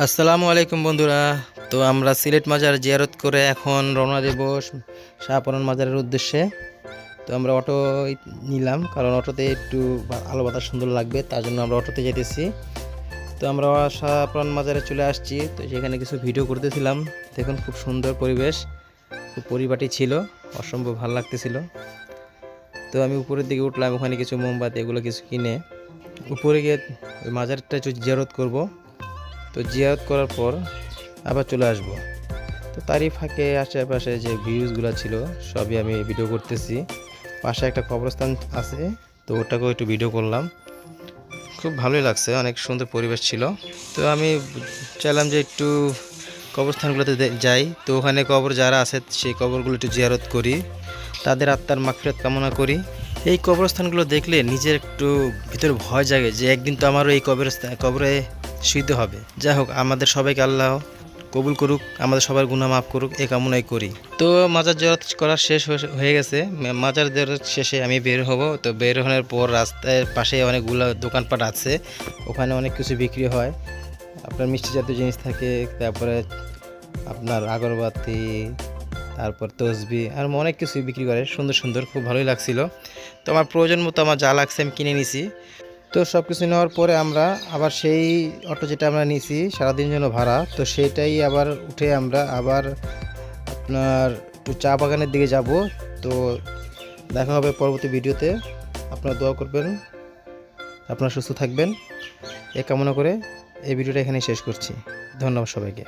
আসসালামু আলাইকুম বন্ধুরা। তো আমরা সিলেট মাজার জিয়ারত করে এখন রওনা দেব শাহপরান মাজারের উদ্দেশ্যে। তো আমরা অটো নিলাম, কারণ অটোতে একটু আলো বাতাস সুন্দর লাগবে, তার জন্য আমরা অটোতে যেতেছি। তো আমরা শাহপরান মাজারে চলে আসছি। তো সেখানে কিছু ভিডিও করতেছিলাম। দেখুন খুব সুন্দর পরিবেশ, খুব পরিপাটি ছিল, অসম্ভব ভালো লাগতেছিল। তো আমি উপরের দিকে উঠলাম, ওখানে কিছু মোমবাতি এগুলো কিছু কিনে উপরে গিয়ে ওই মাজারটা একটু জিয়ারত করব। তো জিয়ারত করার পর আবার চলে আসব। তো তারই ফাঁকে আশেপাশে যে ভিউজগুলো ছিল সবই আমি ভিডিও করতেছি। পাশে একটা কবরস্থান আছে, তো ওটাকেও একটু ভিডিও করলাম। খুব ভালোই লাগছে, অনেক সুন্দর পরিবেশ ছিল। তো আমি চাইলাম যে একটু কবরস্থানগুলোতে যাই। তো ওখানে কবর যারা আছে সেই কবরগুলো একটু জিয়ারত করি, তাদের আত্মার মাগফিরাত কামনা করি। এই কবরস্থানগুলো দেখলে নিজের একটু ভিতরে ভয় জাগে যে একদিন তো আমারও এই কবরে শুইতে হবে। যাই হোক, আমাদের সবাইকে আল্লাহ কবুল করুক, আমাদের সবার গুনাহ মাফ করুক, এই কামনাই করি। তো মাজার জিয়ারত করা শেষ হয়ে গেছে। মাজার জিয়ারত শেষে আমি বের হব। তো বের হওয়ার পর রাস্তার পাশে অনেকগুলো দোকানপাট আছে, ওখানে অনেক কিছু বিক্রি হয়। আপনার মিষ্টি জাতীয় জিনিস থাকে, তারপরে আপনার আগরবাতি, তারপর তসবি আর অনেক কিছু বিক্রি করে, সুন্দর সুন্দর, খুব ভালোই লাগছিল। তো আমার প্রয়োজন মতো আমার যা লাগছে আমি কিনে নিছি। তো সব কিছু নেওয়ার পরে আমরা আবার সেই অটো যেটা আমরা নিয়েছি সারাদিন জন্য ভাড়া, তো সেইটাই আবার উঠে আমরা আবার আপনার একটু চা বাগানের দিকে যাব। তো দেখা হবে পরবর্তী ভিডিওতে। আপনারা দোয়া করবেন, আপনারা সুস্থ থাকবেন, এ কামনা করে এই ভিডিওটা এখানেই শেষ করছি। ধন্যবাদ সবাইকে।